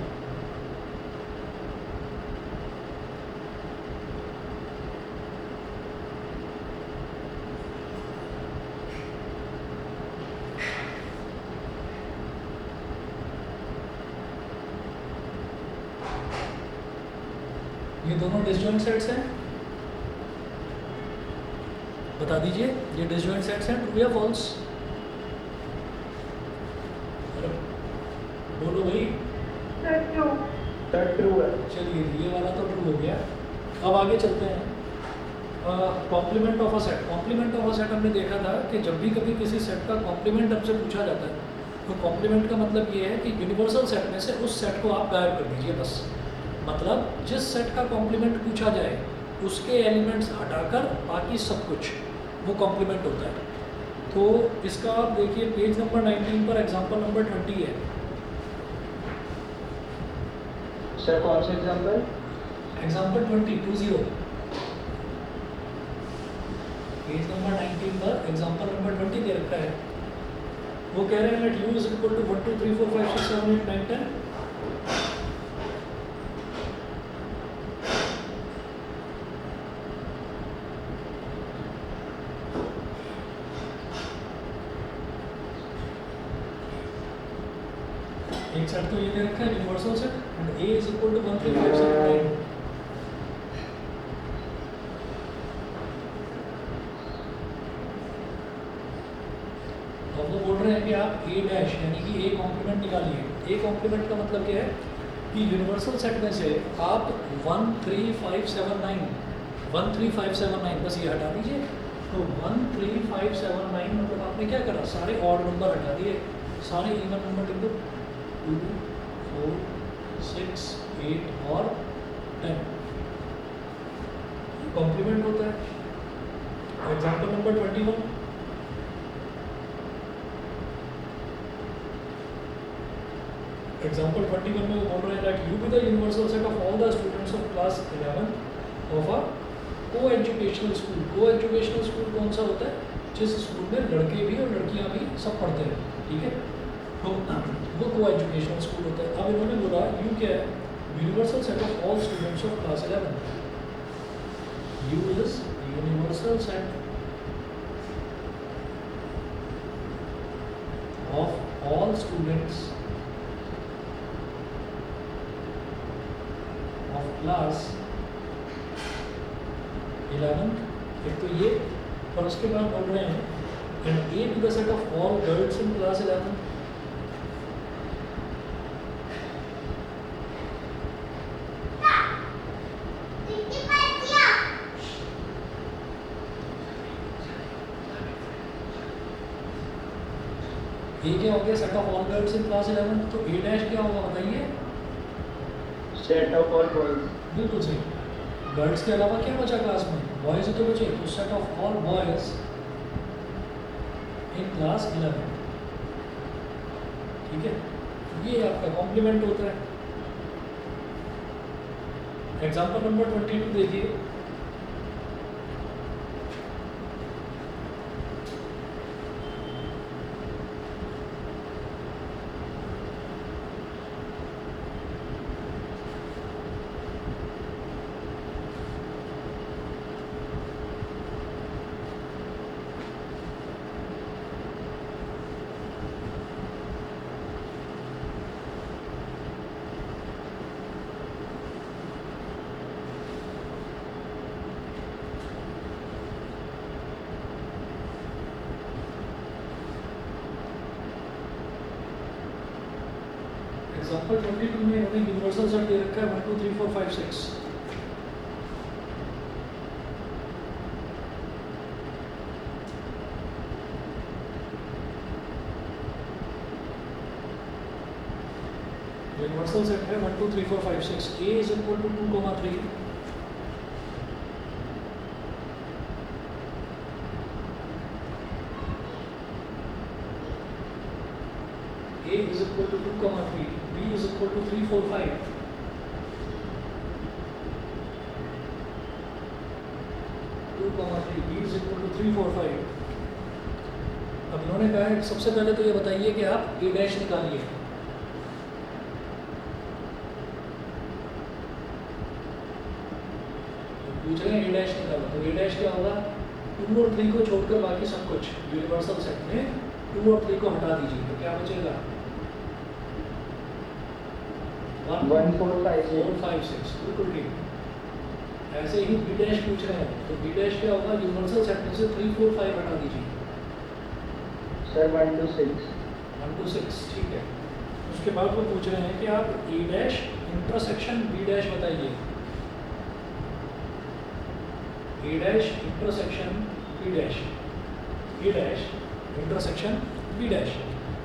ये दोनों डिसजॉइंट सेट्स हैं, बता दीजिए ये डिसजॉइंट सेट्स हैं, ट्रू या फॉल्स? अरे बोलो भाई। ट्रू है। चलिए ये वाला तो ट्रू हो गया। अब आगे चलते हैं। Complement of a set. Complement of a set हमने देखा था कि जब भी कभी किसी सेट का कॉम्प्लीमेंट हमसे पूछा जाता है तो कॉम्प्लीमेंट का मतलब ये है कि यूनिवर्सल सेट में से उस सेट को आप गायब कर दीजिए बस। मतलब जिस सेट का कॉम्प्लीमेंट पूछा जाए उसके एलिमेंट्स हटाकर बाकी सब कुछ वो कॉम्प्लीमेंट होता है। तो इसका आप देखिए पेज नंबर 19 पर एग्जांपल नंबर 20 है। सर कौन सा एग्जांपल? एग्जांपल 20 पेज नंबर 19 पर एग्जांपल नंबर 20 दे रखा है। वो कह रहे हैं let u is equal to 1 2 3 4 5 6 7 8 9 10। एक सेट तो ये दे रखा है universal set and a is equal to 1 3 5 7 9। अब वो बोल रहे हैं कि आप a डैश यानी कि a कॉम्प्लीमेंट निकालिए। a कॉम्प्लीमेंट का मतलब क्या है कि यूनिवर्सल सेट में से आप 1 3 5 7 9 1 3 5 7 9 बस ये हटा दीजिए। तो 1 3 5 7 9 मतलब आपने क्या करा, सारे ऑड नंबर हटा दिए, सारे इवन नंबर लिख दो 2 4 6 8 और 10। कॉम्प्लीमेंट होता है। Example number 21। एग्जाम्पल 21 में वो बोल रहे हैं that you be the universal set of all the students of class 11 of a co-educational school। co-educational school कौन सा होता है? जिस स्कूल में लड़के भी और लड़कियां भी सब पढ़ते हैं, ठीक है, तो वो co-educational school होता है। अब इन्होंने बोला यू क्या है? Universal set of all students of class 11। You is universal set of all students of class 11। एक तो ये, और उसके बाद बोल रहे हैं and A to the set of all girls in class 11। ये क्या हो गया set of all girls in class 11। तो A डैश क्या होगा बताइए? Set of all boys. बिल्कुल सही। गर्ल्स के अलावा क्या बचा क्लास में? बॉयज तो बचे, तो set of all boys in class 11, ठीक है। ये आपका कॉम्प्लीमेंट होता है। एग्जाम्पल नंबर 22 देखिए। एग्जाम्पल 22 में इन्होंने यूनिवर्सल सेट दे रखा है 1 2 3 4 5 6। यूनिवर्सल सेट है 1 2 3 4 5 6। A is equal to 2 3। A is equal to 2 3, B is equal to 3 4 5। B is equal to 3 4 5। अब इन्होंने कहा है सबसे पहले तो ये बताइए कि आप A डैश निकालिए। पूछ रहे हैं A डैश निकालो, तो A डैश क्या होगा? 2 और 3 को छोड़कर बाकी सब कुछ यूनिवर्सल सेट में 2 और 3 को हटा दीजिए, तो क्या बचेगा? 1 4 5 6। बिल्कुल ठीक। ऐसे ही बी डैश पूछ रहे हैं तो बी डैश क्या होगा, यूनिवर्सल सेट में से 3 4 5 हटा दीजिए। Sir, 1 to 6. 1 to 6 ठीक है। उसके बाद वो पूछ रहे हैं कि आप ए डैश इंटरसेक्शन बी डैश बताइए। ए dash intersection B dash, A dash intersection B dash.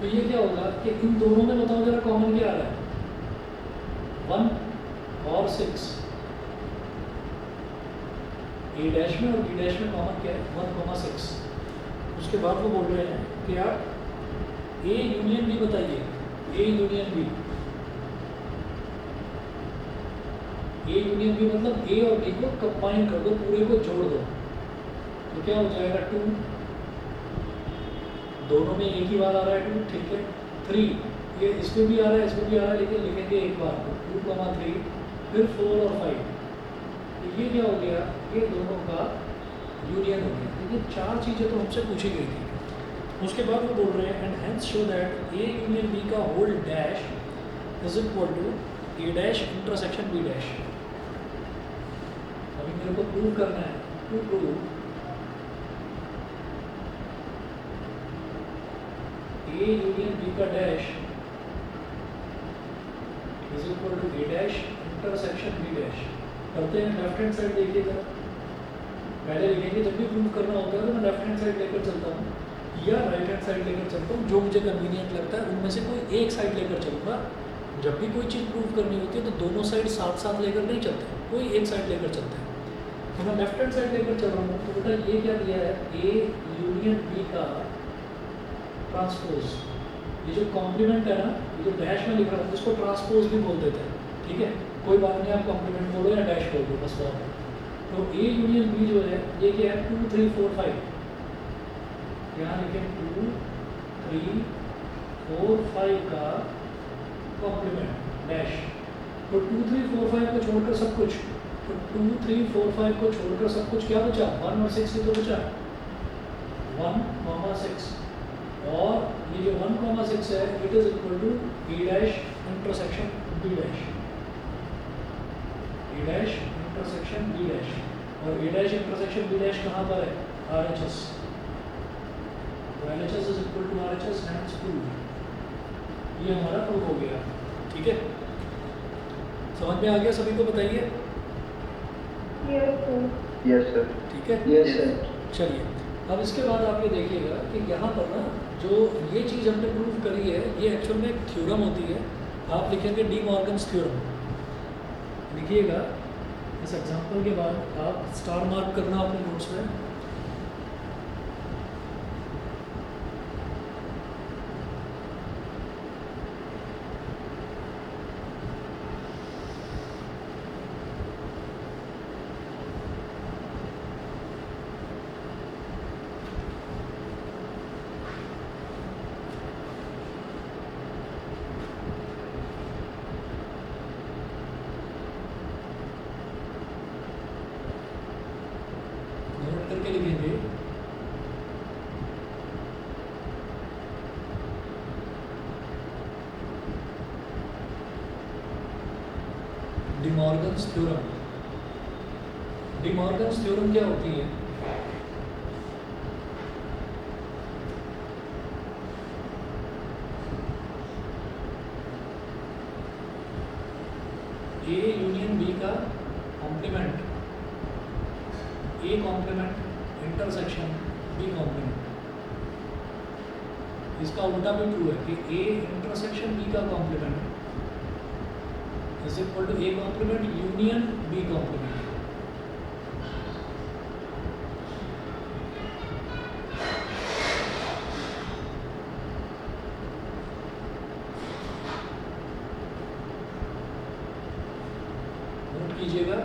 तो ये क्या होगा कि इन दोनों में बताओ जरा कॉमन क्या आ रहा है, 1 और 6। ए डैश में और बी डैश में कॉमन क्या है, 1,6। उसके बाद वो बोल रहे हैं कि आप ए यूनियन बी बताइए। A union B, A union B मतलब ए और बी को कंबाइन कर दो, पूरे को जोड़ दो, तो क्या हो जाएगा 2। दोनों में एक ही बार आ रहा है 2, ठीक है। 3 ये इसमें भी आ रहा है इसमें भी आ रहा है, लेकिन लिखेंगे एक बार 2,3, फिर 4 और 5। तो ये क्या हो गया, ये दोनों का यूनियन हो गया। तो ये 4 चीज़ें तो हमसे पूछी गई थी। उसके बाद वो बोल रहे हैं and hence show that A union B का whole dash is equal to A dash intersection B dash. अभी मेरे को प्रूव करना है, to prove A union B का dash is equal to A dash intersection B dash. करते हैं, left hand side देखिएगा। पहले लिखेंगे, जब भी प्रूव करना होता है तो मैं लेफ्ट हैंड साइड लेकर चलता हूँ या राइट हैंड साइड लेकर चलता हूँ, जो मुझे कन्वीनियंट लगता है उनमें से कोई एक साइड लेकर चलूँगा। जब भी कोई चीज़ प्रूव करनी होती है तो दोनों साइड साथ साथ लेकर नहीं चलते, कोई एक साइड लेकर चलते हैं। तो मैं लेफ्ट हैंड साइड लेकर चल रहा हूँ, तो बेटा ये क्या दिया है, ए यूनियन बी का ट्रांसपोज। ये जो कॉम्प्लीमेंट है ना, ये जो डैश में लिख रहा हूँ इसको ट्रांसपोज भी बोल देते हैं, ठीक है। कोई बात नहीं, आप कॉम्प्लीमेंट बोलो या डैश बोल दो, बस बात है। तो ए यूनियन बी जो है ये क्या है, 2 3 4 5। यहाँ लिखें 2 3 4 5 का कॉम्प्लीमेंट डैश। तो 2 3 4 5 को छोड़कर सब कुछ, तो 2 3 4 5 को छोड़कर सब कुछ क्या बचा, 1 और 6 ही तो बचा, 1,6। और ये जो 1,6 है it is equal to A dash intersection B dash, A dash intersection B dash. और A dash intersection B dash कहाँ पर है, RHS। LHS is equal to RHS hence proof। ये हमारा प्रूफ हो गया, ठीक है। समझ में आ गया सभी को, बताइए। Yes sir. ठीक है, Yes sir. चलिए अब इसके बाद आप ये देखिएगा कि यहाँ पर ना जो ये चीज़ हमने प्रूव करी है ये एक्चुअल में एक थ्योरम होती है। आप लिखेंगे डी मॉर्गन्स थ्योरम, लिखिएगा। इस एग्जांपल के बाद आप स्टार मार्क करना अपने नोट्स में। करके लिखेंगे De Morgan's theorem. De Morgan's theorem क्या होती है, ए यूनियन बी का complement, A complement intersection B complement. इसका उल्टा भी ट्रू है कि ए इंटरसेक्शन बी का complement is equal to A complement union B complement. Note कीजिएगा,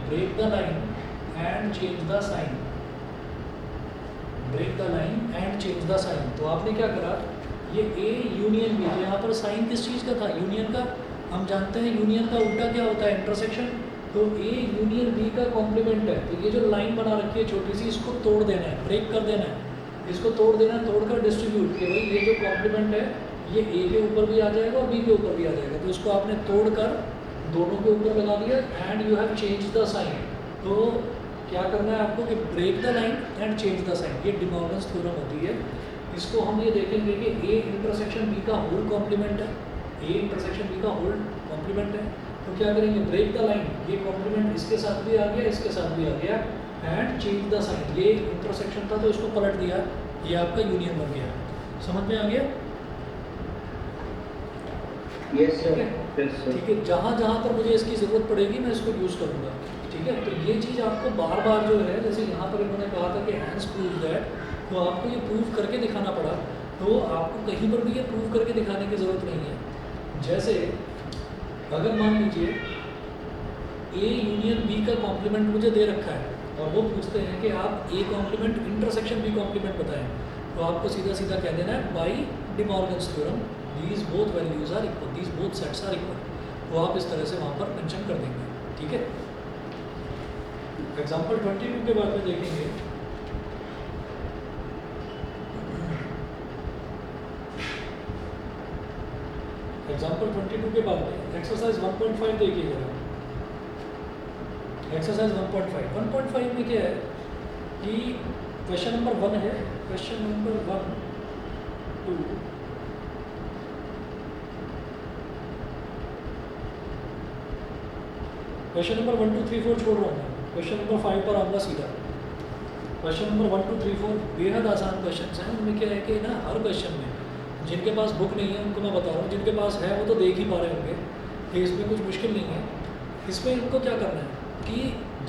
break the line and change the sign, break the line and change the sign. तो आपने क्या करा, ये ए यूनियन बी, तो यहाँ पर साइन किस चीज़ का था, यूनियन का। हम जानते हैं यूनियन का उल्टा क्या होता है, इंटरसेक्शन। तो ए यूनियन बी का कॉम्प्लीमेंट है, तो ये जो लाइन बना रखी है छोटी सी, इसको तोड़ देना है, ब्रेक कर देना है, इसको तोड़ देना है, तोड़कर डिस्ट्रीब्यूट कि भाई ये जो कॉम्प्लीमेंट है ये ए के ऊपर भी आ जाएगा और बी के ऊपर भी आ जाएगा। तो इसको आपने तोड़कर दोनों के ऊपर लगा दिया and you have change the sign. तो क्या करना है आपको कि break the line and change the sign, ये डी मॉर्गन्स थ्योरम होती है। इसको हम ये देखेंगे कि ए इंटरसेक्शन बी का होल कॉम्प्लीमेंट है, ए इंटरसेक्शन बी का होल कॉम्प्लीमेंट है। तो क्या करेंगे, ब्रेक द लाइन, ये कॉम्प्लीमेंट इसके साथ भी आ गया, इसके साथ भी आ गया, एंड चेंज द साइन, ये इंटरसेक्शन था तो इसको पलट दिया, ये आपका यूनियन बन गया। समझ में आ गया? Yes sir. ठीक है? Yes sir. ठीक है, जहाँ जहाँ पर मुझे इसकी ज़रूरत पड़ेगी मैं इसको यूज़ करूँगा। ठीक है, तो ये चीज़ आपको बार बार जो है, जैसे यहाँ पर इन्होंने कहा था कि हैंस प्रूव दैट, तो आपको ये प्रूव करके दिखाना पड़ा। तो आपको कहीं पर भी ये प्रूव करके दिखाने की ज़रूरत नहीं है। जैसे अगर मान लीजिए ए यूनियन बी का कॉम्प्लीमेंट मुझे दे रखा है और वो पूछते हैं कि आप A complement intersection B complement बताएं, तो आपको सीधा सीधा कह देना है by De Morgan's theorem these both values are equal, these both sets are equal। तो आप इस तरह से वहाँ पर मेंशन कर देंगे। ठीक है, एग्जाम्पल 22 के बाद में देखेंगे। एग्जाम्पल 22 के बाद में एक्सरसाइज 1.5 देखिएगा। एक्सरसाइज 1.5 में क्या है कि क्वेश्चन नंबर 1 है, क्वेश्चन नंबर 1 2 क्वेश्चन नंबर 1 2 3 4 छोड़ रहा हूँ, क्वेश्चन नंबर 5 पर आऊँगा सीधा। क्वेश्चन नंबर 1 2 3 4 बेहद आसान क्वेश्चन हैं। उनमें क्या है कि ना हर क्वेश्चन में, जिनके पास बुक नहीं है उनको मैं बता रहा हूँ, जिनके पास है वो तो देख ही पा रहे होंगे कि इसमें कुछ मुश्किल नहीं है। इसमें इनको क्या करना है कि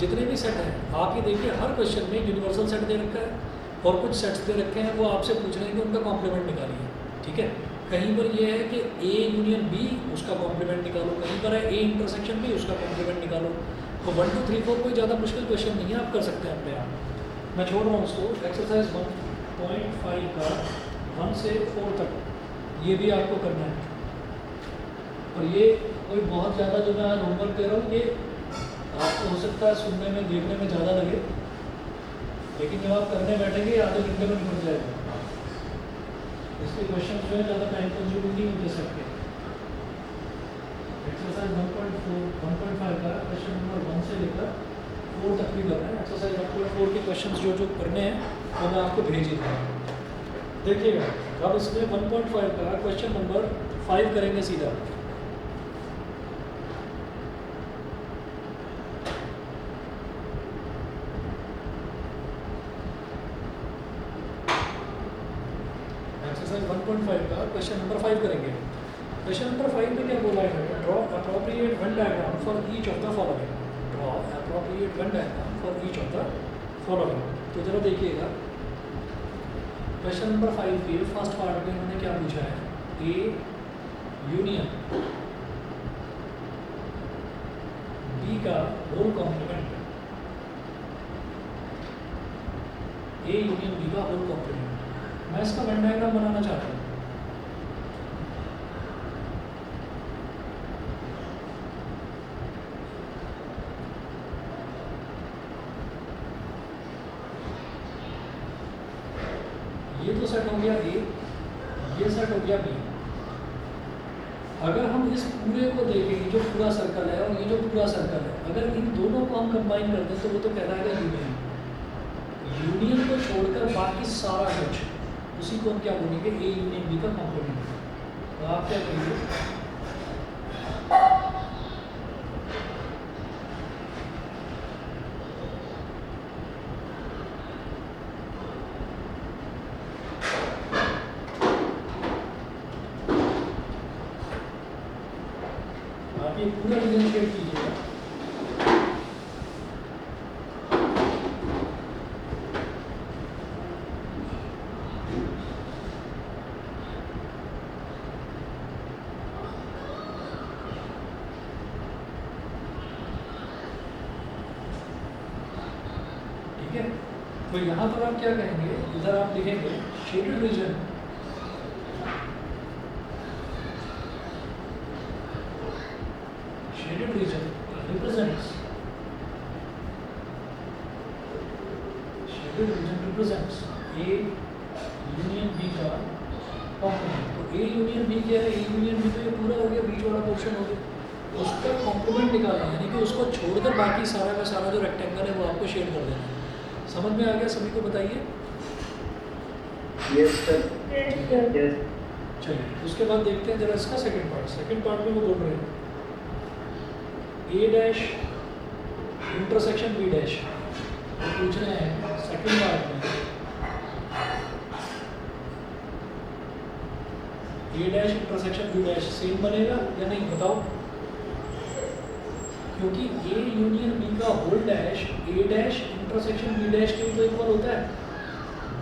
जितने भी सेट हैं आप ये देखिए, हर क्वेश्चन में यूनिवर्सल सेट दे रखा है और कुछ सेट्स दे रखे हैं, वो आपसे पूछ रहे हैं कि उनका कॉम्प्लीमेंट निकालिए। ठीक है, कहीं पर ये है कि ए यूनियन बी उसका कॉम्प्लीमेंट निकालो, कहीं पर है ए इंटरसेक्शन बी उसका कॉम्प्लीमेंट निकालो। तो 1 2 3 4 कोई ज़्यादा मुश्किल क्वेश्चन नहीं है, आप कर सकते हैं अपने आप। मैं छोड़ रहा हूँ उसको। एक्सरसाइज 1.5 का 1 से 4 तक ये भी आपको करना है। और ये कोई बहुत ज़्यादा जो मैं आज होमवर्क दे रहा हूँ, ये आपको हो सकता है सुनने में देखने में ज़्यादा लगे, लेकिन जब आप करने बैठेंगे आधे घंटे में निकल जाएगा। इसके क्वेश्चन जो है ज़्यादा टाइम कंज्यूमिंग नहीं होते सकते। एक्सरसाइज 1.5 का क्वेश्चन नंबर 1 से लेकर 4 तक भी करना है। एक्सरसाइज 1.4 के क्वेश्चन जो करने हैं वो मैं आपको भेज ही दूँगा। देखिएगा, अब इसमें 1.5 का क्वेश्चन नंबर 5 करेंगे सीधा। एक्सरसाइज 1.5 का क्वेश्चन नंबर 5 करेंगे। क्वेश्चन नंबर 5 में क्या बोला है, draw appropriate one diagram for each of the following. Draw appropriate one diagram for each of the following. तो जरा देखिएगा, क्वेश्चन नंबर 5 के फर्स्ट पार्ट में उन्होंने क्या पूछा है, ए यूनियन बी का whole complement, A union B का होल कॉम्प्लीमेंट। मैं इसका वेन डायग्राम बनाना चाहता हूँ। ये तो सेट हो गया ए, ये सेट हो गया बी। अगर हम इस पूरे को देखें, जो पूरा सर्कल है और ये जो पूरा सर्कल है, अगर इन दोनों को हम कंबाइन कर दें तो वो तो कहलाएगा यूनियन। यूनियन को छोड़कर बाकी सारा कुछ, उसी को हम क्या बोलेंगे, ए यूनियन बी का कॉम्प्लीमेंट। तो आप क्या करेंगे, आप ये पूरा डिफरेंशिएट कीजिएगा। तो यहाँ पर आप क्या कहेंगे, इधर आप लिखेंगे shaded region, shaded region represents, shaded region represents A union B का कॉम्प्लीमेंट। तो ए यूनियन बी क्या है, ए यूनियन बी तो ये पूरा हो गया, बीच वाला पोर्शन हो गया। उसका कॉम्प्लीमेंट निकालना है, यानी कि उसको छोड़कर बाकी सारा का सारा जो रेक्टेंगल है वो आपको शेड कर देना है। समझ में आ गया सभी को? बताइए। Yes, sir. Yes. चलिए उसके बाद देखते हैं जरा इसका सेकंड पार्ट। सेकंड पार्ट में वो बोल रहे हैं A dash intersection B dash, तो पूछ रहे हैं सेकंड पार्ट में A dash intersection B dash same बनेगा या नहीं, बताओ। क्योंकि ए यूनियन बी का whole dash A dash intersection B dash के तो इक्वल होता है।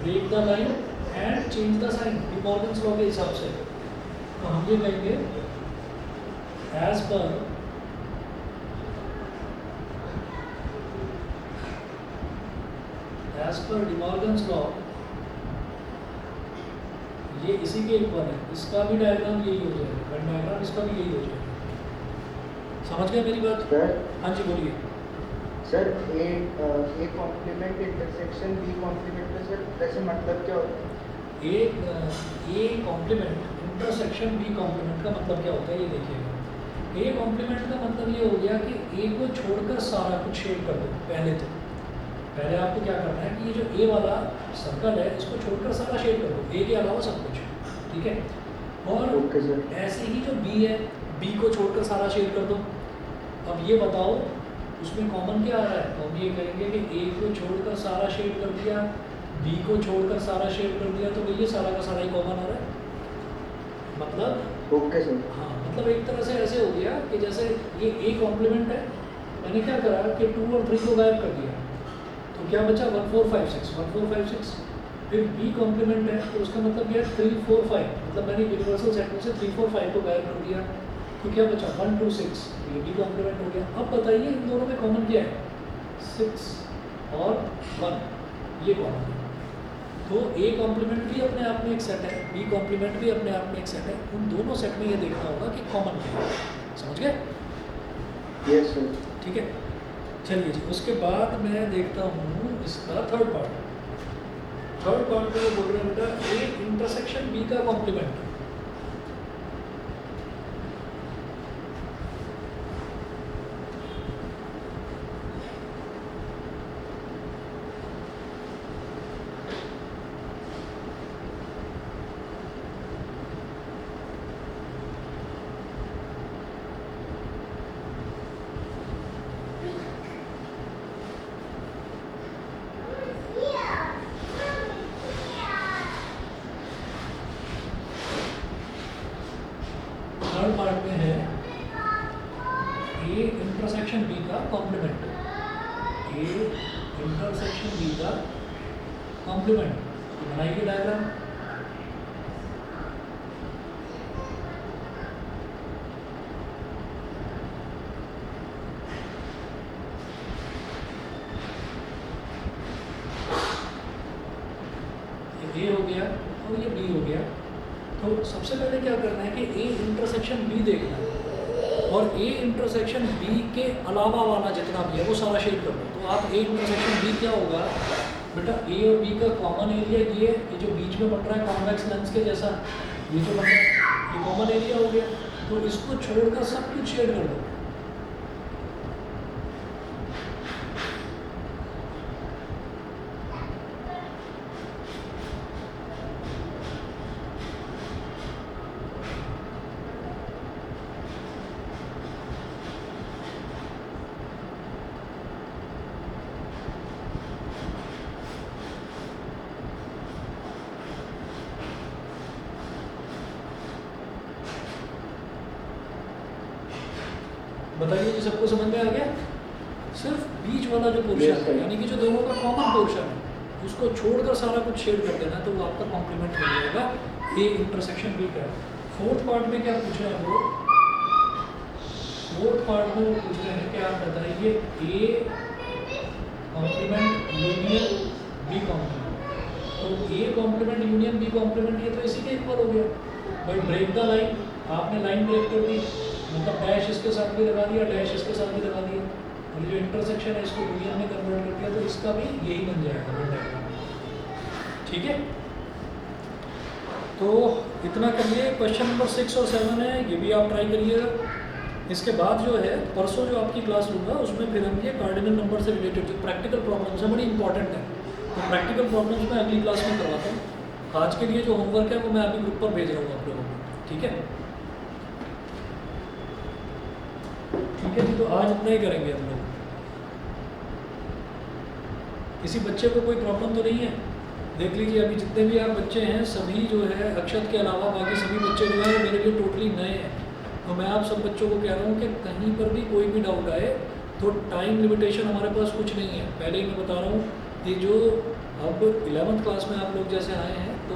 Break the line and change the sign, De Morgan's law के हिसाब से। तो हम ये कहेंगे as per D Morgan's law ये इसी के इक्वल है। इसका भी डायग्राम यही हो जाएगा, वेन डायग्राम इसका भी यही हो जाएगा। समझ गए मेरी बात? Sir. हाँ जी बोलिए। Sir A complement intersection B complement में सर वैसे मतलब क्या होता है? A complement intersection B complement का मतलब क्या होता है ये देखिएगा। ए कॉम्प्लीमेंट का मतलब ये हो गया कि ए को छोड़कर सारा कुछ शेड कर दो। पहले आपको क्या करना है कि ये जो ए वाला सर्कल है इसको छोड़कर सारा शेड कर दो, ए के अलावा सब कुछ, ठीक है। और ओके सर। ऐसे ही जो बी है, बी को छोड़कर सारा शेड कर दो। अब ये बताओ उसमें कॉमन क्या आ रहा है? तो हम ये कहेंगे कि ए को छोड़कर सारा शेड कर दिया, बी को छोड़कर सारा शेड कर दिया, तो ये सारा का सारा ही कॉमन आ रहा है। मतलब ओके सर। हाँ, मतलब एक तरह से ऐसे हो गया कि जैसे ये ए कॉम्प्लीमेंट है, मैंने क्या करा कि 2 और 3 को गायब कर दिया, तो क्या बचा 1 4 5 6 1 4 5 6। फिर बी कॉम्प्लीमेंट है तो उसका मतलब क्या है 3 4 5, मतलब मैंने यूनिवर्सल सेट में से 3 4 5 को गायब कर दिया, तो क्या बचा 1 2 6। ये बी कॉम्प्लीमेंट हो गया। अब बताइए इन दोनों में कॉमन क्या है? 6 और 1, ये कॉमन है। तो ए कॉम्प्लीमेंट भी अपने आप में एक सेट है, बी कॉम्प्लीमेंट भी अपने आप में एक सेट है। उन दोनों सेट में ये देखना होगा कि कॉमन क्या है। समझ गए? Yes sir. ठीक है, चलिए जी। उसके बाद मैं देखता हूँ इसका थर्ड पार्ट। थर्ड पार्ट में वो बोल रहे हैं बेटा ए इंटरसेक्शन बी का कॉम्प्लीमेंट। थर्ड पार्ट में है ए इंटरसेक्शन बी का कॉम्प्लीमेंट। ए इंटरसेक्शन बी का कॉम्प्लीमेंट, तो बनाइए डायग्राम। ये ए हो गया और ये बी हो गया। तो सबसे पहले क्या करना है कि ए इंटरसेक्शन बी देखना है, और ए इंटरसेक्शन बी के अलावा वाला जितना भी है वो सारा शेड कर दो। तो आप ए इंटरसेक्शन बी क्या होगा बेटा, ए और बी का कॉमन एरिया ये जो बीच में बन रहा है कॉन्वेक्स लेंस के जैसा, ये जो बन रहा है ये कॉमन एरिया हो गया। तो इसको छोड़कर सब कुछ शेड कर दो। बताइए जी, सबको समझ में आ गया? सिर्फ बीच वाला जो पोर्शन है, यानी कि जो दोनों का कॉमन पोर्शन है, उसको छोड़कर सारा कुछ शेड कर देना, तो वो आपका कॉम्प्लीमेंट हो जाएगा ए इंटरसेक्शन बी का। फोर्थ पार्ट में क्या पूछ रहे हैं वो? फोर्थ पार्ट में वो पूछ रहे हैं कि आप बताइए A complement union B complement. तो A complement union B complement ये तो इसी के इक्वल हो गया। भाई ब्रेक द लाइन, आपने लाइन ब्रेक कर दी, मतलब डैश इसके साथ भी लगा दिया, डैश इसके साथ भी लगा दिया, और जो इंटरसेक्शन है इसको यूनियन में कन्वर्ट कर दिया, तो इसका भी यही बन जाएगा वेन डायग्राम। ठीक है, तो इतना करिए। क्वेश्चन नंबर 6 और 7 है, ये भी आप ट्राई करिएगा। इसके बाद जो है परसों जो आपकी क्लास लूँगा उसमें फिर हम ये कार्डिनल नंबर से रिलेटेड जो प्रैक्टिकल प्रॉब्लम्स हैं बड़ी इंपॉर्टेंट है, तो प्रैक्टिकल प्रॉब्लम्स मैं अगली क्लास में करवाता हूँ। आज के लिए जो होमवर्क है वो मैं अभी ग्रुप पर भेज रहा हूँ आप लोगों को, ठीक है? ठीक है जी, तो आज इतना ही करेंगे हम लोग। किसी बच्चे को कोई प्रॉब्लम तो नहीं है? देख लीजिए अभी जितने भी आप बच्चे हैं सभी जो है अक्षत के अलावा बाकी सभी बच्चे जो हैं मेरे लिए टोटली नए हैं। तो मैं आप सब बच्चों को कह रहा हूँ कि कहीं पर भी कोई भी डाउट आए तो टाइम लिमिटेशन हमारे पास कुछ नहीं है। पहले ही मैं बता रहा हूँ कि जो अब 11th क्लास में आप लोग जैसे आए हैं तो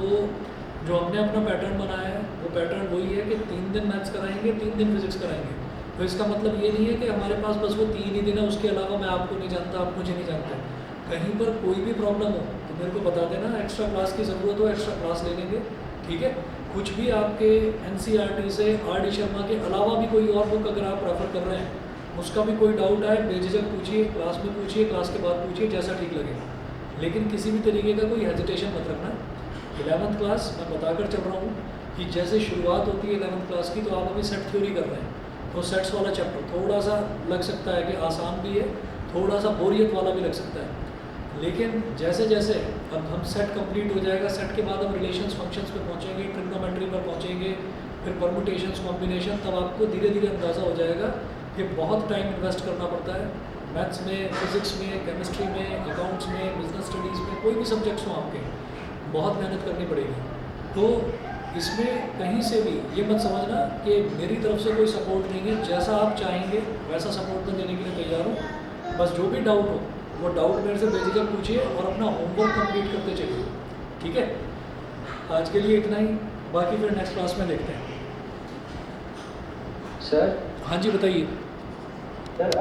जो हमने अपना पैटर्न बनाया है वो पैटर्न वही है कि 3 दिन मैथ्स कराएंगे, 3 दिन फिजिक्स कराएंगे। तो इसका मतलब ये नहीं है कि हमारे पास बस वो 3 ही दिन है, उसके अलावा मैं आपको नहीं जानता, आप मुझे नहीं जानते। कहीं पर कोई भी प्रॉब्लम हो तो मेरे को बता देना, एक्स्ट्रा क्लास की ज़रूरत हो एक्स्ट्रा क्लास ले लेंगे, ठीक है? कुछ भी आपके NCERT से R.D. शर्मा के अलावा भी कोई और बुक अगर आप रेफ़र कर रहे हैं उसका भी कोई डाउट आए बेझिझक पूछिए, क्लास में पूछिए, क्लास के बाद पूछिए, जैसा ठीक लगे। लेकिन किसी भी तरीके का कोई हेजिटेशन मत रखना। 11th क्लास मैं बताकर चल रहा हूँ कि जैसे शुरुआत होती है 11th क्लास की, तो आप अभी सेट थ्योरी कर रहे हैं तो सेट्स वाला चैप्टर थोड़ा सा लग सकता है कि आसान भी है, थोड़ा सा बोरियत वाला भी लग सकता है। लेकिन जैसे जैसे अब हम सेट कंप्लीट हो जाएगा, सेट के बाद हम रिलेशंस फंक्शंस पे पहुंचेंगे, ट्रिग्नोमेट्री पर पहुंचेंगे, फिर परमुटेशंस कॉम्बिनेशन, तब आपको धीरे धीरे अंदाज़ा हो जाएगा कि बहुत टाइम इन्वेस्ट करना पड़ता है मैथ्स में, फिजिक्स में, केमिस्ट्री में, अकाउंट्स में, बिजनेस स्टडीज़ में, कोई भी सब्जेक्ट्स हो आपके, बहुत मेहनत करनी पड़ेगी। तो इसमें कहीं से भी ये मत समझना कि मेरी तरफ से कोई सपोर्ट नहीं है, जैसा आप चाहेंगे वैसा सपोर्ट मैं देने के लिए तैयार हूँ। बस जो भी डाउट हो वो डाउट मेरे से बेझिझक पूछिए और अपना होमवर्क कंप्लीट करते चलिए, ठीक है? आज के लिए इतना ही, बाकी फिर नेक्स्ट क्लास में देखते हैं। सर हाँ जी बताइए। सर